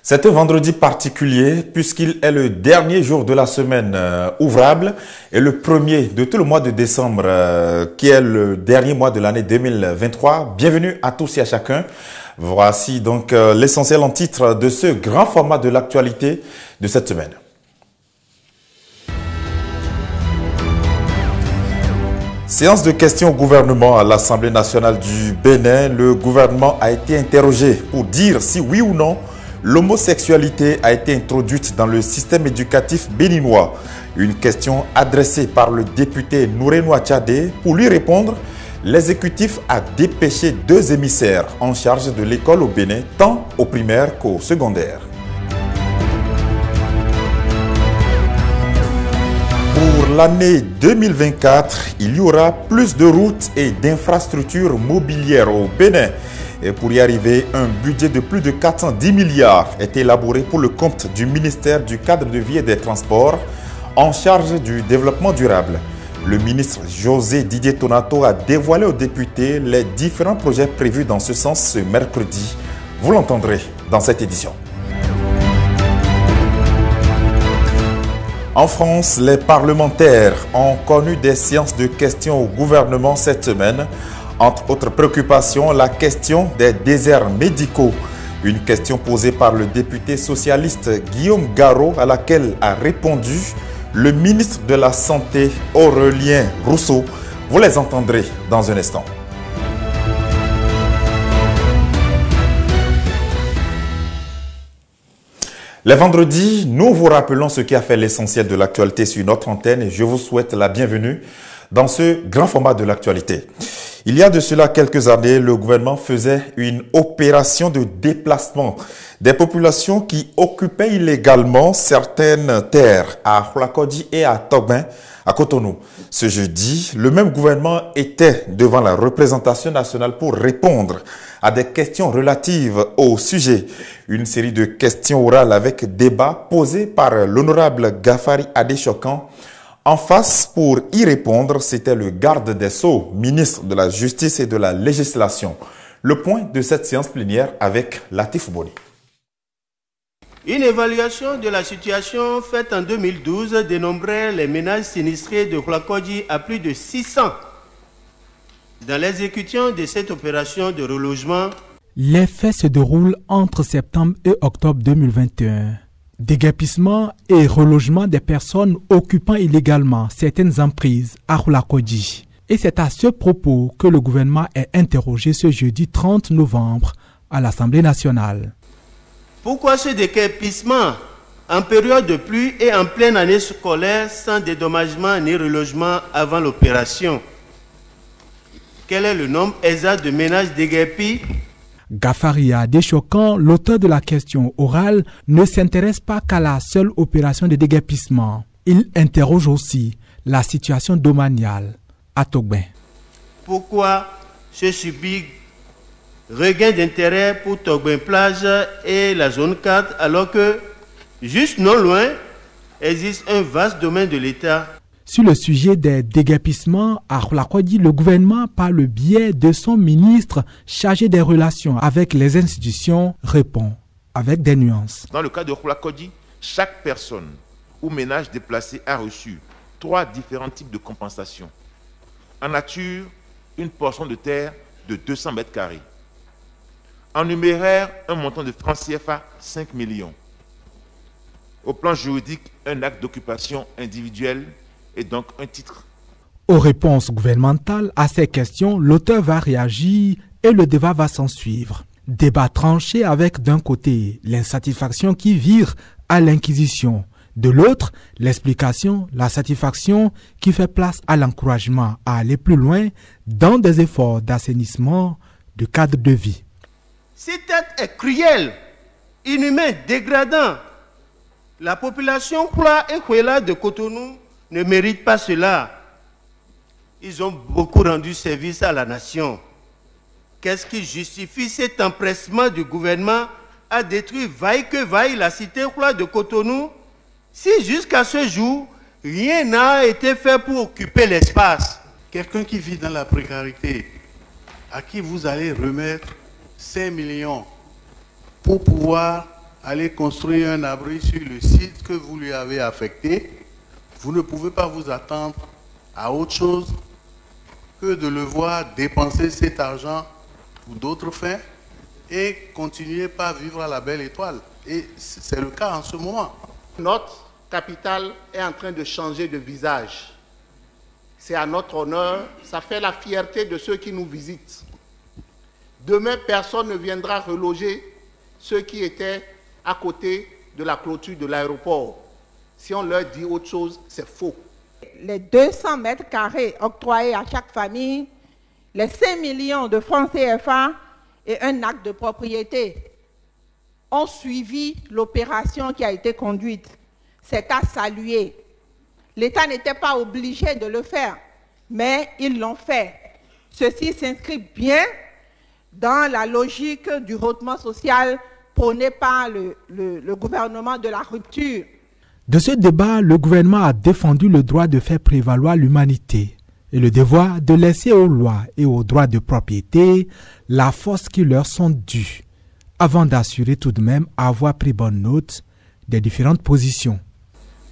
C'est un vendredi particulier puisqu'il est le dernier jour de la semaine ouvrable et le premier de tout le mois de décembre qui est le dernier mois de l'année 2023. Bienvenue à tous et à chacun. Voici donc l'essentiel en titre de ce grand format de l'actualité de cette semaine. Séance de questions au gouvernement à l'Assemblée nationale du Bénin. Le gouvernement a été interrogé pour dire si oui ou non l'homosexualité a été introduite dans le système éducatif béninois. Une question adressée par le député Noureno Tchadé. Pour lui répondre, l'exécutif a dépêché 2 émissaires en charge de l'école au Bénin, tant au primaire qu'au secondaire. Pour l'année 2024, il y aura plus de routes et d'infrastructures mobilières au Bénin. Et pour y arriver, un budget de plus de 410 milliards est élaboré pour le compte du ministère du Cadre de vie et des Transports en charge du développement durable. Le ministre José Didier Tonato a dévoilé aux députés les différents projets prévus dans ce sens ce mercredi. Vous l'entendrez dans cette édition. En France, les parlementaires ont connu des séances de questions au gouvernement cette semaine. Entre autres préoccupations, la question des déserts médicaux. Une question posée par le député socialiste Guillaume Garot à laquelle a répondu le ministre de la Santé Aurélien Rousseau. Vous les entendrez dans un instant. Les vendredis, nous vous rappelons ce qui a fait l'essentiel de l'actualité sur notre antenne et je vous souhaite la bienvenue dans ce grand format de l'actualité. Il y a de cela quelques années, le gouvernement faisait une opération de déplacement des populations qui occupaient illégalement certaines terres à Hulakodi et à Togbin, à Cotonou. Ce jeudi, le même gouvernement était devant la représentation nationale pour répondre à des questions relatives au sujet. Une série de questions orales avec débat posées par l'honorable Gafari Adéchokan. En face, pour y répondre, c'était le garde des Sceaux, ministre de la Justice et de la Législation. Le point de cette séance plénière avec Latif Boni. Une évaluation de la situation faite en 2012 dénombrait les ménages sinistrés de Hulakodi à plus de 600. Dans l'exécution de cette opération de relogement, les faits se déroulent entre septembre et octobre 2021. Déguerpissement et relogement des personnes occupant illégalement certaines emprises à Hulakodi. Et c'est à ce propos que le gouvernement est interrogé ce jeudi 30 novembre à l'Assemblée nationale. Pourquoi ce déguerpissement en période de pluie et en pleine année scolaire sans dédommagement ni relogement avant l'opération? Quel est le nombre exact de ménages déguerpis? Gafari Adéchokan, l'auteur de la question orale, ne s'intéresse pas qu'à la seule opération de déguerpissement. Il interroge aussi la situation domaniale à Togbin. Pourquoi ce subit regain d'intérêt pour Togbin plage et la zone 4 alors que, juste non loin, existe un vaste domaine de l'État? Sur le sujet des déguerpissements à Hulakodi, le gouvernement, par le biais de son ministre chargé des relations avec les institutions, répond avec des nuances. Dans le cas de Hulakodi, chaque personne ou ménage déplacé a reçu 3 différents types de compensation. En nature, une portion de terre de 200 mètres carrés. En numéraire, un montant de francs CFA 5 millions. Au plan juridique, un acte d'occupation individuelle et donc un titre. Aux réponses gouvernementales à ces questions, l'auteur va réagir et le débat va s'en suivre. Débat tranché avec d'un côté l'insatisfaction qui vire à l'inquisition, de l'autre l'explication, la satisfaction qui fait place à l'encouragement à aller plus loin dans des efforts d'assainissement du cadre de vie. Cet acte est cruel, inhumain, dégradant. La population Hula et Houela de Cotonou ne méritent pas cela. Ils ont beaucoup rendu service à la nation. Qu'est-ce qui justifie cet empressement du gouvernement à détruire vaille que vaille la cité Hula de Cotonou si jusqu'à ce jour, rien n'a été fait pour occuper l'espace? Quelqu'un qui vit dans la précarité, à qui vous allez remettre 5 millions pour pouvoir aller construire un abri sur le site que vous lui avez affecté, vous ne pouvez pas vous attendre à autre chose que de le voir dépenser cet argent pour d'autres fins et continuer par vivre à la belle étoile. Et c'est le cas en ce moment. Notre capitale est en train de changer de visage. C'est à notre honneur, ça fait la fierté de ceux qui nous visitent. Demain, personne ne viendra reloger ceux qui étaient à côté de la clôture de l'aéroport. Si on leur dit autre chose, c'est faux. Les 200 mètres carrés octroyés à chaque famille, les 5 millions de francs CFA et un acte de propriété ont suivi l'opération qui a été conduite. C'est à saluer. L'État n'était pas obligé de le faire, mais ils l'ont fait. Ceci s'inscrit bien dans la logique du redressement social prôné par le gouvernement de la rupture. De ce débat, le gouvernement a défendu le droit de faire prévaloir l'humanité et le devoir de laisser aux lois et aux droits de propriété la force qui leur sont dues, avant d'assurer tout de même avoir pris bonne note des différentes positions.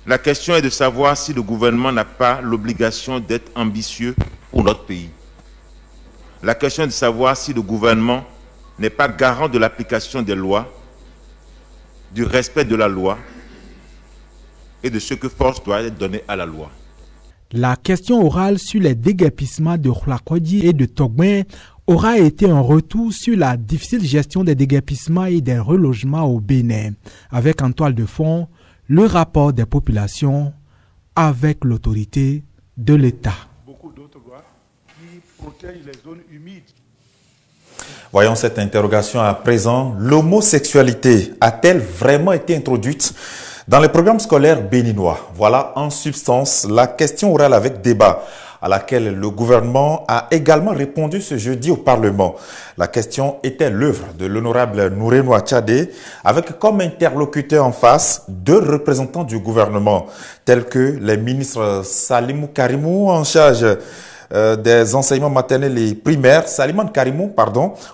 La question est de savoir si le gouvernement n'a pas l'obligation d'être ambitieux pour notre pays. La question est de savoir si le gouvernement n'est pas garant de l'application des lois, du respect de la loi et de ce que force doit être donnée à la loi. La question orale sur les déguerpissements de Khoulakodji et de Togben aura été un retour sur la difficile gestion des déguerpissements et des relogements au Bénin, avec en toile de fond le rapport des populations avec l'autorité de l'État. Beaucoup d'autres lois qui protègent les zones humides. Voyons cette interrogation à présent. L'homosexualité a-t-elle vraiment été introduite dans les programmes scolaires béninois? Voilà en substance la question orale avec débat à laquelle le gouvernement a également répondu ce jeudi au Parlement. La question était l'œuvre de l'honorable Nourenou Tchadé avec comme interlocuteur en face 2 représentants du gouvernement tels que les ministres Salimou Karimou en charge des enseignements maternels et primaires,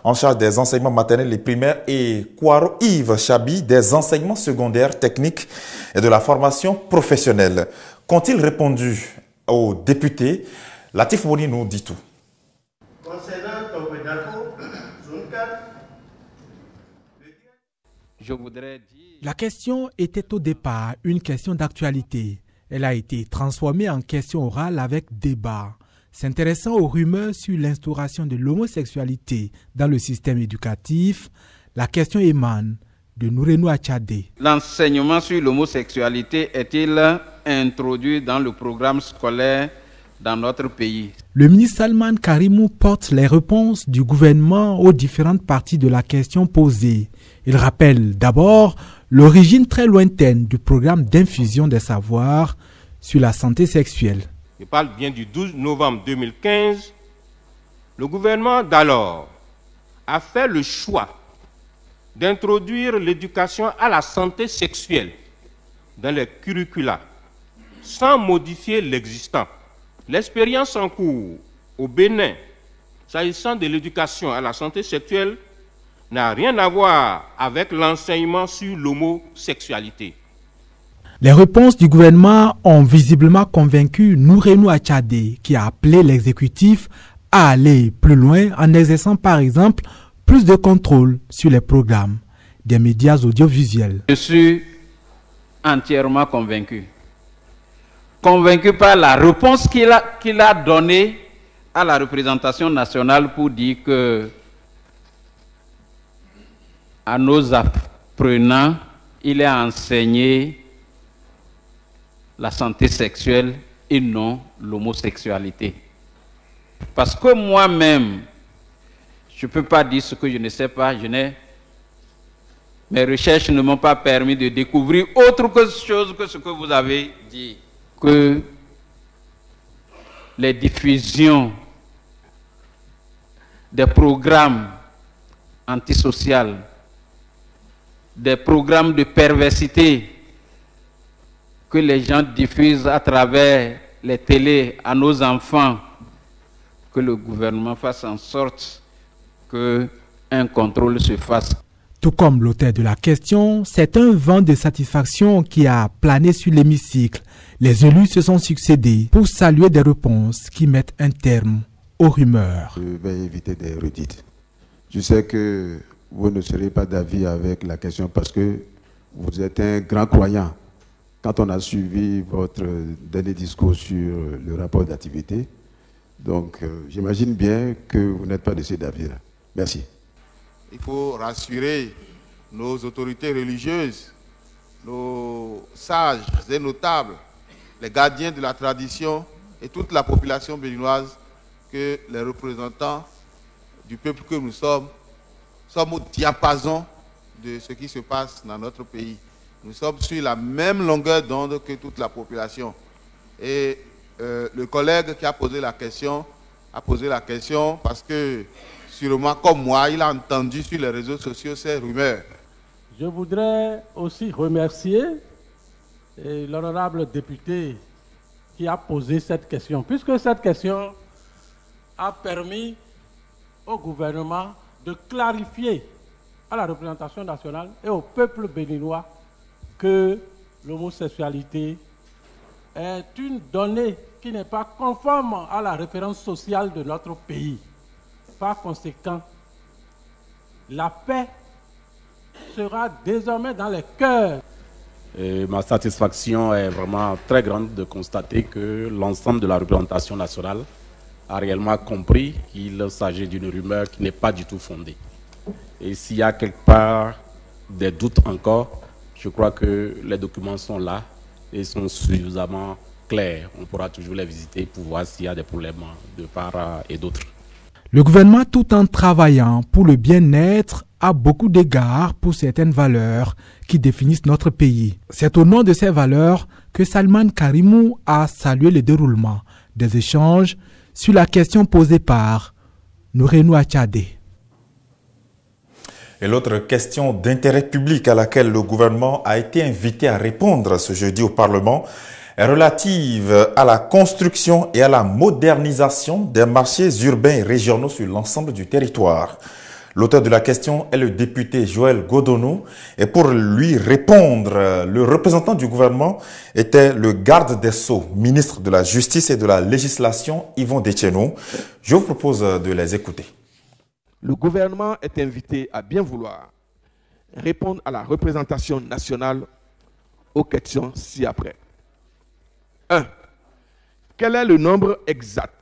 en charge des enseignements maternels et primaires, et Kwaro Yves Chabi des enseignements secondaires, techniques et de la formation professionnelle. Qu'ont-ils répondu aux députés? Latif Mouni nous dit tout. Concernant Togbenako, zone 4, je voudrais dire... La question était au départ une question d'actualité. Elle a été transformée en question orale avec débat. S'intéressant aux rumeurs sur l'instauration de l'homosexualité dans le système éducatif, la question émane de Nourenou Tchadé. L'enseignement sur l'homosexualité est-il introduit dans le programme scolaire dans notre pays? Le ministre Salman Karimou porte les réponses du gouvernement aux différentes parties de la question posée. Il rappelle d'abord l'origine très lointaine du programme d'infusion des savoirs sur la santé sexuelle. Je parle bien du 12 novembre 2015, le gouvernement d'alors a fait le choix d'introduire l'éducation à la santé sexuelle dans les curricula, sans modifier l'existant. L'expérience en cours au Bénin, s'agissant de l'éducation à la santé sexuelle, n'a rien à voir avec l'enseignement sur l'homosexualité. Les réponses du gouvernement ont visiblement convaincu Nourenou Tchadé, qui a appelé l'exécutif à aller plus loin en exerçant par exemple plus de contrôle sur les programmes des médias audiovisuels. Je suis entièrement convaincu. Convaincu par la réponse qu'il a donnée à la représentation nationale pour dire que à nos apprenants, il est enseigné la santé sexuelle et non l'homosexualité. Parce que moi-même, je ne peux pas dire ce que je ne sais pas. Mes recherches ne m'ont pas permis de découvrir autre chose que ce que vous avez dit. Que les diffusions des programmes antisociaux, des programmes de perversité que les gens diffusent à travers les télés à nos enfants, que le gouvernement fasse en sorte qu'un contrôle se fasse. Tout comme l'auteur de la question, c'est un vent de satisfaction qui a plané sur l'hémicycle. Les élus se sont succédés pour saluer des réponses qui mettent un terme aux rumeurs. Je vais éviter des redites. Je sais que vous ne serez pas d'avis avec la question parce que vous êtes un grand croyant. Quand on a suivi votre dernier discours sur le rapport d'activité, donc j'imagine bien que vous n'êtes pas de ces avis-là. Merci. Il faut rassurer nos autorités religieuses, nos sages et notables, les gardiens de la tradition et toute la population béninoise que les représentants du peuple que nous sommes au diapason de ce qui se passe dans notre pays. Nous sommes sur la même longueur d'onde que toute la population. Et le collègue qui a posé la question parce que sûrement comme moi, il a entendu sur les réseaux sociaux ces rumeurs. Je voudrais aussi remercier l'honorable député qui a posé cette question, puisque cette question a permis au gouvernement de clarifier à la représentation nationale et au peuple béninois que l'homosexualité est une donnée qui n'est pas conforme à la référence sociale de notre pays. Par conséquent, la paix sera désormais dans les cœurs. Et ma satisfaction est vraiment très grande de constater que l'ensemble de la représentation nationale a réellement compris qu'il s'agit d'une rumeur qui n'est pas du tout fondée. Et s'il y a quelque part des doutes encore, je crois que les documents sont là et sont suffisamment clairs. On pourra toujours les visiter pour voir s'il y a des problèmes de part et d'autre. Le gouvernement, tout en travaillant pour le bien-être, a beaucoup d'égards pour certaines valeurs qui définissent notre pays. C'est au nom de ces valeurs que Salman Karimou a salué le déroulement des échanges sur la question posée par Nourenou Achadé. Et l'autre question d'intérêt public à laquelle le gouvernement a été invité à répondre ce jeudi au Parlement est relative à la construction et à la modernisation des marchés urbains et régionaux sur l'ensemble du territoire. L'auteur de la question est le député Joël Godonou et pour lui répondre, le représentant du gouvernement était le garde des Sceaux, ministre de la Justice et de la Législation, Yvon Detchenou. Je vous propose de les écouter. Le gouvernement est invité à bien vouloir répondre à la représentation nationale aux questions ci-après. 1. Quel est le nombre exact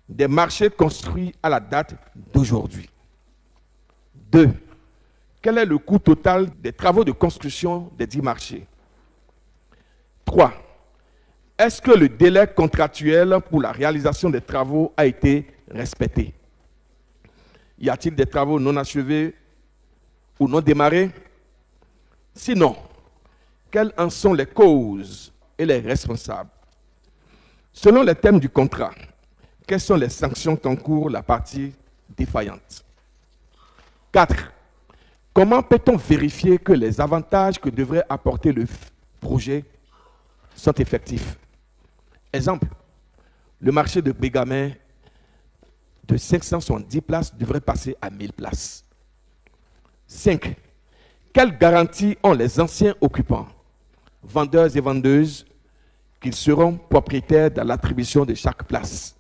des marchés construits à la date d'aujourd'hui? 2. Quel est le coût total des travaux de construction des 10 marchés? 3. Est-ce que le délai contractuel pour la réalisation des travaux a été respecté? Y a-t-il des travaux non achevés ou non démarrés? Sinon, quelles en sont les causes et les responsables? Selon les thèmes du contrat, quelles sont les sanctions qu'encourt la partie défaillante? 4. Comment peut-on vérifier que les avantages que devrait apporter le projet sont effectifs? Exemple, le marché de Bégamin de 570 places devrait passer à 1000 places. 5. Quelles garanties ont les anciens occupants, vendeurs et vendeuses, qu'ils seront propriétaires de l'attribution de chaque place?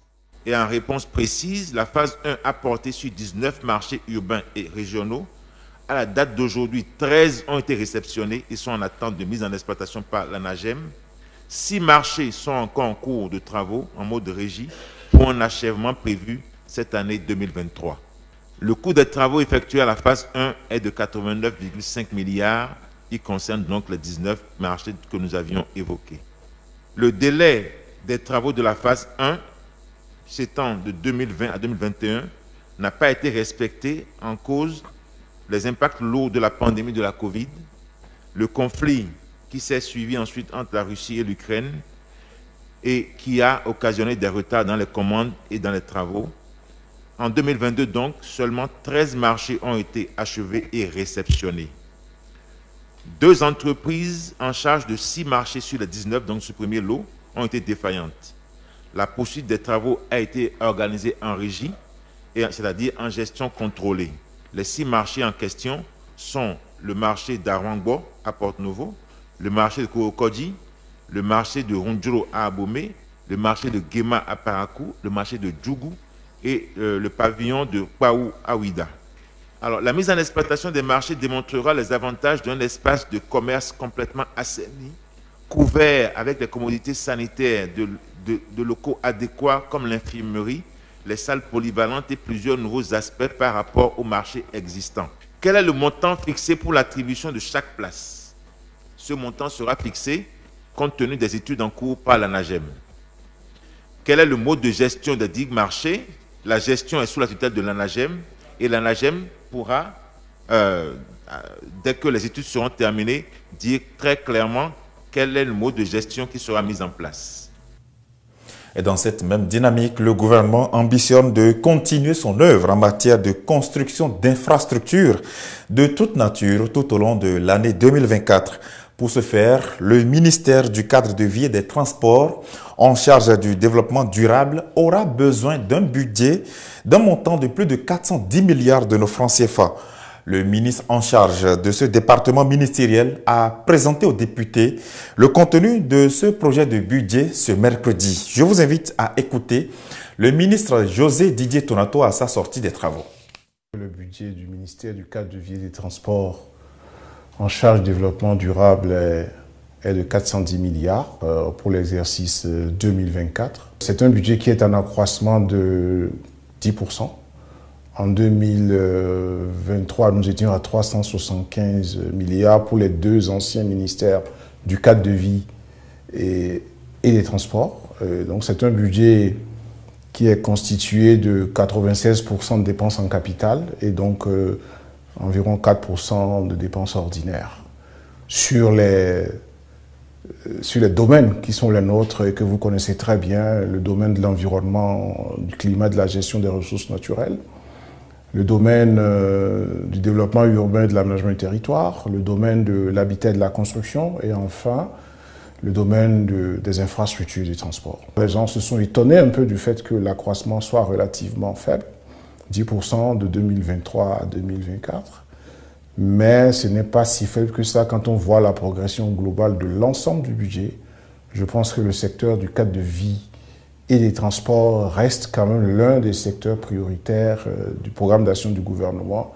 Et en réponse précise, la phase 1 a porté sur 19 marchés urbains et régionaux. À la date d'aujourd'hui, 13 ont été réceptionnés et sont en attente de mise en exploitation par l'ANAGEM. 6 marchés sont encore en cours de travaux en mode régie pour un achèvement prévu cette année 2023. Le coût des travaux effectués à la phase 1 est de 89,5 milliards. Il concerne donc les 19 marchés que nous avions évoqués. Le délai des travaux de la phase 1 s'étend de 2020 à 2021 n'a pas été respecté en cause les impacts lourds de la pandémie de la Covid, le conflit qui s'est suivi ensuite entre la Russie et l'Ukraine et qui a occasionné des retards dans les commandes et dans les travaux. En 2022 donc, seulement 13 marchés ont été achevés et réceptionnés. 2 entreprises en charge de 6 marchés sur les 19, donc ce premier lot, ont été défaillantes. La poursuite des travaux a été organisée en régie, c'est-à-dire en gestion contrôlée. Les 6 marchés en question sont le marché d'Arwangbo à Porte-Nouveau, le marché de Kouokodji, le marché de Rondjoro à Abomey, le marché de Guéma à Parakou, le marché de Djougou et le pavillon de Kwaou à Ouida. Alors, la mise en exploitation des marchés démontrera les avantages d'un espace de commerce complètement assaini, couvert avec les commodités sanitaires de locaux adéquats comme l'infirmerie, les salles polyvalentes et plusieurs nouveaux aspects par rapport au marché existant. Quel est le montant fixé pour l'attribution de chaque place? Ce montant sera fixé compte tenu des études en cours par l'ANAGEM. Quel est le mode de gestion des digues marchés? La gestion est sous la tutelle de l'ANAGEM et l'ANAGEM pourra, dès que les études seront terminées, dire très clairement quel est le mode de gestion qui sera mis en place. Et dans cette même dynamique, le gouvernement ambitionne de continuer son œuvre en matière de construction d'infrastructures de toute nature tout au long de l'année 2024. Pour ce faire, le ministère du cadre de vie et des transports, en charge du développement durable, aura besoin d'un budget d'un montant de plus de 410 milliards de nos francs CFA. Le ministre en charge de ce département ministériel a présenté aux députés le contenu de ce projet de budget ce mercredi. Je vous invite à écouter le ministre José Didier Tonato à sa sortie des travaux. Le budget du ministère du cadre de vie et des transports en charge du développement durable est de 410 milliards pour l'exercice 2024. C'est un budget qui est en accroissement de 10%. En 2023, nous étions à 375 milliards pour les deux anciens ministères du cadre de vie et des transports. Donc c'est un budget qui est constitué de 96% de dépenses en capital et donc environ 4% de dépenses ordinaires. Sur les domaines qui sont les nôtres et que vous connaissez très bien, le domaine de l'environnement, du climat, de la gestion des ressources naturelles, le domaine du développement urbain et de l'aménagement du territoire, le domaine de l'habitat et de la construction et enfin le domaine des infrastructures du transport. Les gens se sont étonnés un peu du fait que l'accroissement soit relativement faible, 10% de 2023 à 2024, mais ce n'est pas si faible que ça quand on voit la progression globale de l'ensemble du budget. Je pense que le secteur du cadre de vie et des transports reste quand même l'un des secteurs prioritaires du programme d'action du gouvernement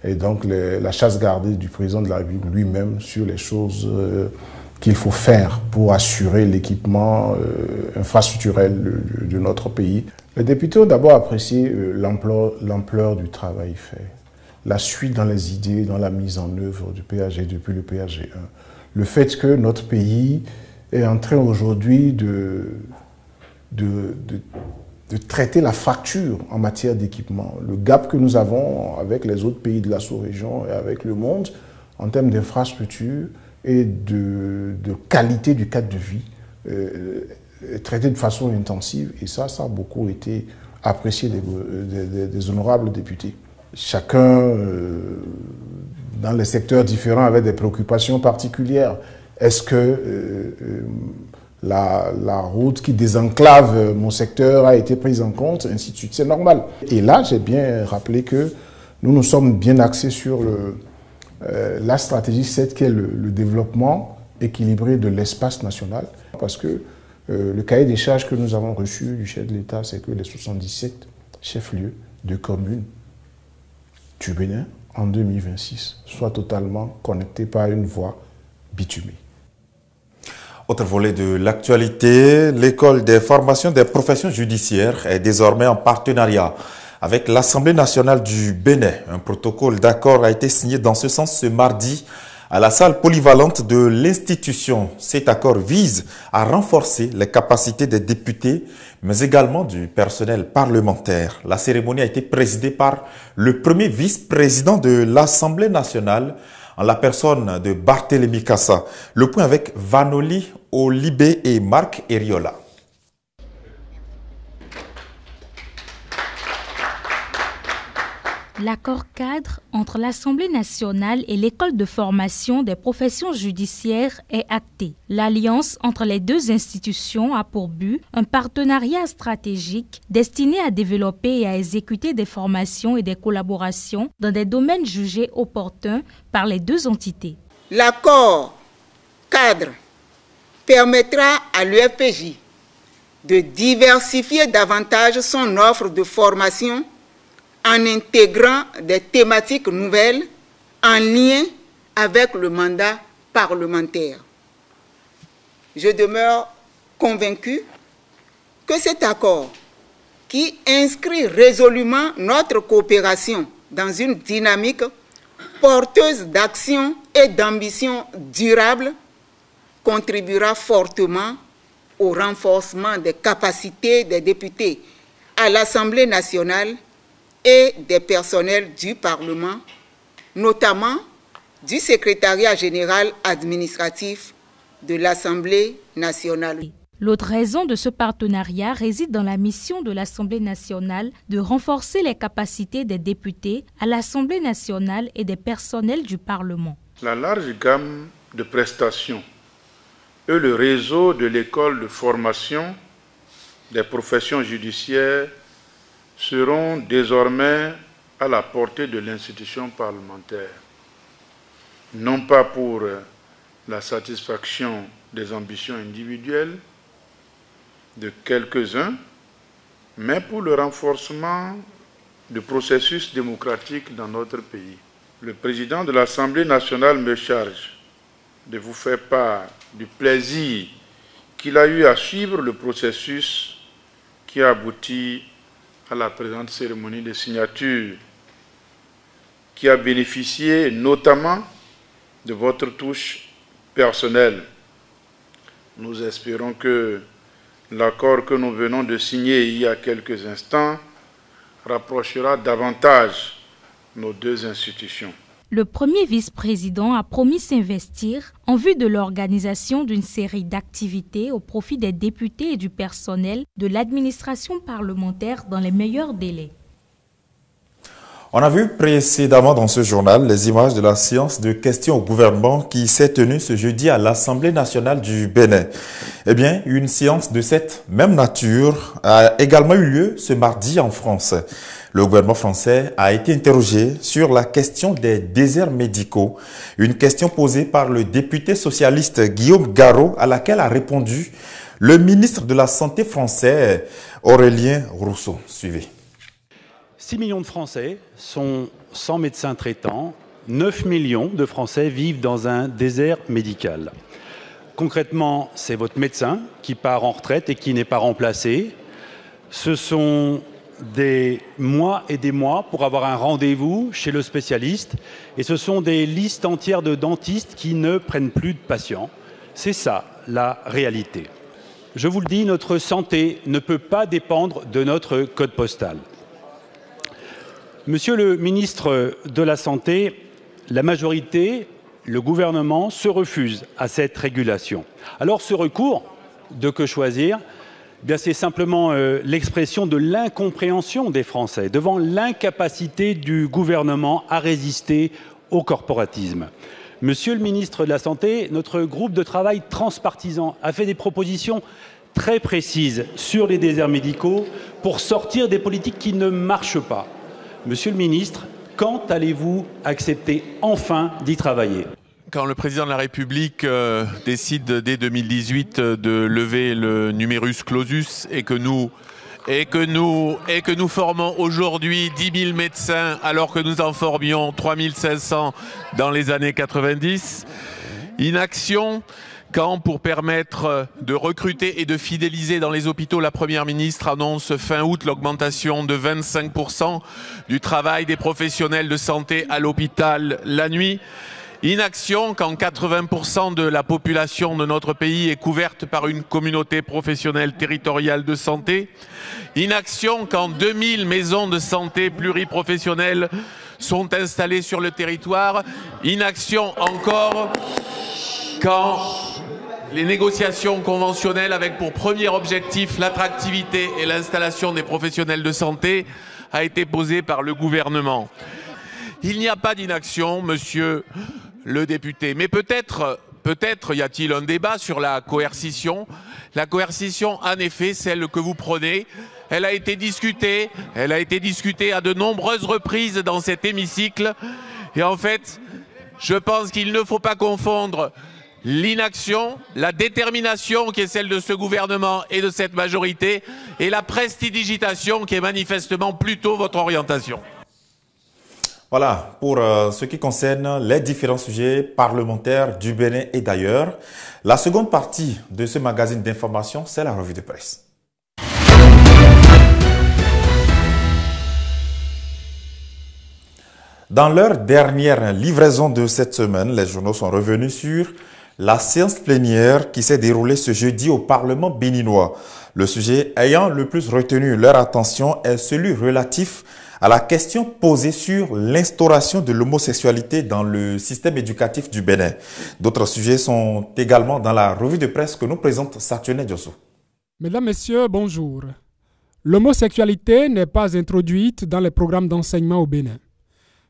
et donc la chasse gardée du président de la République lui-même sur les choses qu'il faut faire pour assurer l'équipement infrastructurel de notre pays. Les députés ont d'abord apprécié l'ampleur du travail fait, la suite dans les idées, dans la mise en œuvre du PAG depuis le PAG 1. Le fait que notre pays est en train aujourd'hui de traiter la fracture en matière d'équipement, le gap que nous avons avec les autres pays de la sous-région et avec le monde en termes d'infrastructure et de qualité du cadre de vie traité de façon intensive et ça a beaucoup été apprécié des honorables députés. Chacun dans les secteurs différents avait des préoccupations particulières. Est-ce que la route qui désenclave mon secteur a été prise en compte, ainsi de suite, c'est normal. Et là, j'ai bien rappelé que nous sommes bien axés sur la stratégie 7 qui est le développement équilibré de l'espace national. Parce que le cahier des charges que nous avons reçu du chef de l'État, c'est que les 77 chefs-lieux de communes du Bénin en 2026 soient totalement connectés par une voie bitumée. Autre volet de l'actualité, l'école des formations des professions judiciaires est désormais en partenariat avec l'Assemblée nationale du Bénin. Un protocole d'accord a été signé dans ce sens ce mardi à la salle polyvalente de l'institution. Cet accord vise à renforcer les capacités des députés, mais également du personnel parlementaire. La cérémonie a été présidée par le premier vice-président de l'Assemblée nationale, en la personne de Barthélémy Cassa. Le point avec Vanoli Olibé et Marc Eriola. L'accord cadre entre l'Assemblée nationale et l'École de formation des professions judiciaires est acté. L'alliance entre les deux institutions a pour but un partenariat stratégique destiné à développer et à exécuter des formations et des collaborations dans des domaines jugés opportuns par les deux entités. L'accord cadre permettra à l'UFPJ de diversifier davantage son offre de formation en intégrant des thématiques nouvelles en lien avec le mandat parlementaire. Je demeure convaincu que cet accord, qui inscrit résolument notre coopération dans une dynamique porteuse d'action et d'ambition durable, contribuera fortement au renforcement des capacités des députés à l'Assemblée nationale et des personnels du Parlement, notamment du secrétariat général administratif de l'Assemblée nationale. L'autre raison de ce partenariat réside dans la mission de l'Assemblée nationale de renforcer les capacités des députés à l'Assemblée nationale et des personnels du Parlement. La large gamme de prestations et le réseau de l'école de formation des professions judiciaires seront désormais à la portée de l'institution parlementaire, non pas pour la satisfaction des ambitions individuelles de quelques-uns, mais pour le renforcement du processus démocratique dans notre pays. Le président de l'Assemblée nationale me charge de vous faire part du plaisir qu'il a eu à suivre le processus qui a abouti à la présente cérémonie de signature, qui a bénéficié notamment de votre touche personnelle. Nous espérons que l'accord que nous venons de signer il y a quelques instants rapprochera davantage nos deux institutions. Le premier vice-président a promis s'investir en vue de l'organisation d'une série d'activités au profit des députés et du personnel de l'administration parlementaire dans les meilleurs délais. On a vu précédemment dans ce journal les images de la séance de questions au gouvernement qui s'est tenue ce jeudi à l'Assemblée nationale du Bénin. Eh bien, une séance de cette même nature a également eu lieu ce mardi en France. Le gouvernement français a été interrogé sur la question des déserts médicaux, une question posée par le député socialiste Guillaume Garot à laquelle a répondu le ministre de la Santé français Aurélien Rousseau. Suivez. 6 millions de Français sont sans médecin traitant, 9 millions de Français vivent dans un désert médical. Concrètement, c'est votre médecin qui part en retraite et qui n'est pas remplacé. Ce sont des mois et des mois pour avoir un rendez-vous chez le spécialiste et ce sont des listes entières de dentistes qui ne prennent plus de patients. C'est ça la réalité. Je vous le dis, notre santé ne peut pas dépendre de notre code postal. Monsieur le ministre de la Santé, la majorité, le gouvernement se refuse à cette régulation. Alors ce recours, de que choisir ? C'est simplement l'expression de l'incompréhension des Français devant l'incapacité du gouvernement à résister au corporatisme. Monsieur le ministre de la Santé, notre groupe de travail transpartisan a fait des propositions très précises sur les déserts médicaux pour sortir des politiques qui ne marchent pas. Monsieur le ministre, quand allez-vous accepter enfin d'y travailler ? Quand le président de la République décide dès 2018 de lever le numerus clausus et que nous formons aujourd'hui 10 000 médecins alors que nous en formions 3 500 dans les années 90, inaction quand, pour permettre de recruter et de fidéliser dans les hôpitaux, la Première ministre annonce fin août l'augmentation de 25% du travail des professionnels de santé à l'hôpital la nuit. Inaction quand 80% de la population de notre pays est couverte par une communauté professionnelle territoriale de santé. Inaction quand 2000 maisons de santé pluriprofessionnelles sont installées sur le territoire. Inaction encore quand les négociations conventionnelles avec pour premier objectif l'attractivité et l'installation des professionnels de santé a été posée par le gouvernement. Il n'y a pas d'inaction, monsieur le député, mais peut-être y a-t-il un débat sur la coercition. La coercition, en effet, celle que vous prenez, elle a été discutée à de nombreuses reprises dans cet hémicycle. Et en fait, je pense qu'il ne faut pas confondre l'inaction, la détermination qui est celle de ce gouvernement et de cette majorité, et la prestidigitation qui est manifestement plutôt votre orientation. Voilà, pour ce qui concerne les différents sujets parlementaires du Bénin et d'ailleurs. La seconde partie de ce magazine d'information, c'est la revue de presse. Dans leur dernière livraison de cette semaine, les journaux sont revenus sur la séance plénière qui s'est déroulée ce jeudi au Parlement béninois. Le sujet ayant le plus retenu leur attention est celui relatif à la question posée sur l'instauration de l'homosexualité dans le système éducatif du Bénin. D'autres sujets sont également dans la revue de presse que nous présente Saturne Diosso. Mesdames, Messieurs, bonjour. L'homosexualité n'est pas introduite dans les programmes d'enseignement au Bénin.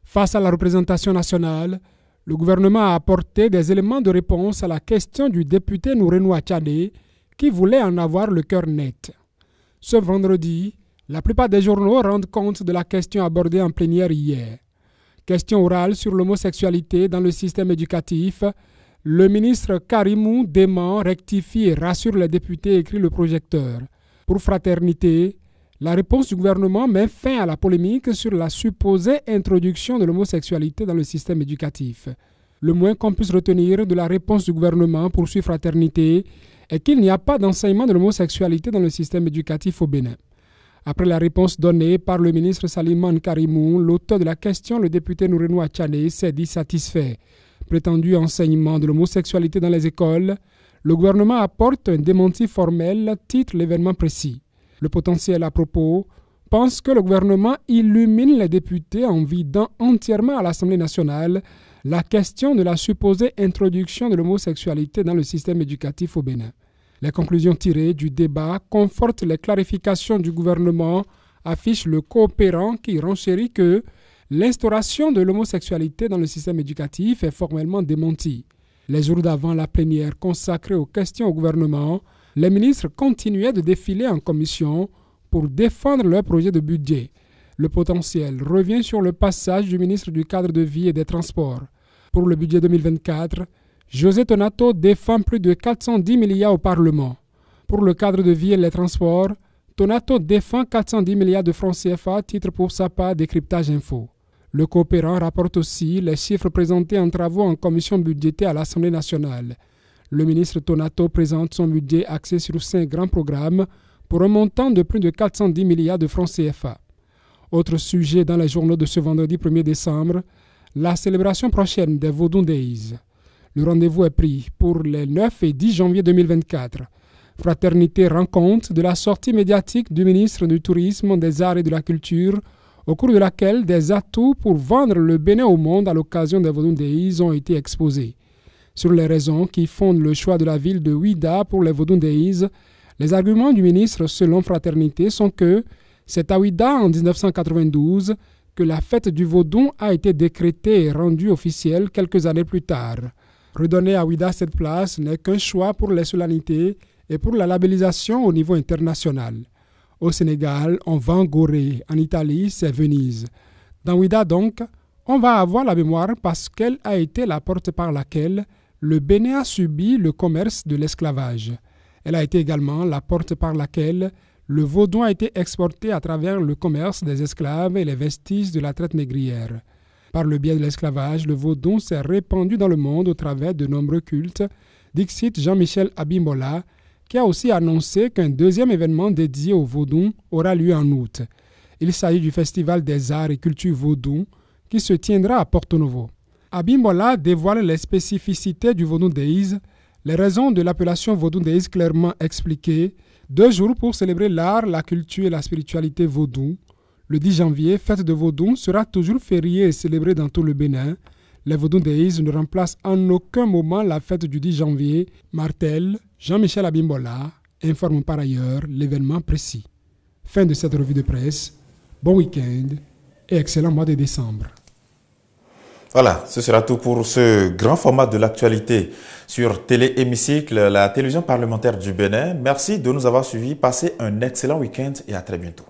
Face à la représentation nationale, le gouvernement a apporté des éléments de réponse à la question du député Nourenou Achadé qui voulait en avoir le cœur net. Ce vendredi, la plupart des journaux rendent compte de la question abordée en plénière hier. Question orale sur l'homosexualité dans le système éducatif. Le ministre Karimou dément, rectifie et rassure les députés, écrit le projecteur. Pour Fraternité, la réponse du gouvernement met fin à la polémique sur la supposée introduction de l'homosexualité dans le système éducatif. Le moins qu'on puisse retenir de la réponse du gouvernement, poursuit Fraternité, est qu'il n'y a pas d'enseignement de l'homosexualité dans le système éducatif au Bénin. Après la réponse donnée par le ministre Saliman Karimou, l'auteur de la question, le député Nourenou Achadé, s'est dit satisfait. Prétendu enseignement de l'homosexualité dans les écoles, le gouvernement apporte un démenti formel, titre l'événement précis. Le potentiel à propos pense que le gouvernement illumine les députés en vidant entièrement à l'Assemblée nationale la question de la supposée introduction de l'homosexualité dans le système éducatif au Bénin. Les conclusions tirées du débat confortent les clarifications du gouvernement, affiche le coopérant qui renchérit que l'instauration de l'homosexualité dans le système éducatif est formellement démentie. Les jours d'avant la plénière consacrée aux questions au gouvernement, les ministres continuaient de défiler en commission pour défendre leur projet de budget. Le potentiel revient sur le passage du ministre du Cadre de vie et des Transports. Pour le budget 2024, José Tonato défend plus de 410 milliards au Parlement. Pour le Cadre de vie et les Transports, Tonato défend 410 milliards de francs CFA, titre pour sa part Décryptage Info. Le coopérant rapporte aussi les chiffres présentés en travaux en commission budgétaire à l'Assemblée nationale. Le ministre Tonato présente son budget axé sur 5 grands programmes pour un montant de plus de 410 milliards de francs CFA. Autre sujet dans les journaux de ce vendredi 1er décembre, la célébration prochaine des Vodou Days. Le rendez-vous est pris pour les 9 et 10 janvier 2024. Fraternité rend compte de la sortie médiatique du ministre du Tourisme, des Arts et de la Culture, au cours de laquelle des atouts pour vendre le Bénin au monde à l'occasion des Vodou Days ont été exposés. Sur les raisons qui fondent le choix de la ville de Ouida pour les Vodou Days, les arguments du ministre selon Fraternité sont que c'est à Ouida en 1992 que la fête du Vaudou a été décrétée et rendue officielle quelques années plus tard. Redonner à Ouida cette place n'est qu'un choix pour les solennités et pour la labellisation au niveau international. Au Sénégal, on vend Gorée, en Italie, c'est Venise. Dans Ouida donc, on va avoir la mémoire parce qu'elle a été la porte par laquelle le Bénin a subi le commerce de l'esclavage. Elle a été également la porte par laquelle le vaudou a été exporté à travers le commerce des esclaves et les vestiges de la traite négrière. Par le biais de l'esclavage, le vaudou s'est répandu dans le monde au travers de nombreux cultes, dixit Jean-Michel Abimbola, qui a aussi annoncé qu'un deuxième événement dédié au vaudou aura lieu en août. Il s'agit du Festival des Arts et Cultures Vaudou qui se tiendra à Porto Novo. Abimbola dévoile les spécificités du Vodou Days, les raisons de l'appellation Vodou Days clairement expliquées, 2 jours pour célébrer l'art, la culture et la spiritualité vaudou. Le 10 janvier, fête de Vaudou sera toujours fériée et célébrée dans tout le Bénin. Les Vodou Days ne remplacent en aucun moment la fête du 10 janvier, martèle Jean-Michel Abimbola, informe par ailleurs l'événement précis. Fin de cette revue de presse. Bon week-end et excellent mois de décembre. Voilà, ce sera tout pour ce grand format de l'actualité sur Télé Hémicycle, la télévision parlementaire du Bénin. Merci de nous avoir suivis. Passez un excellent week-end et à très bientôt.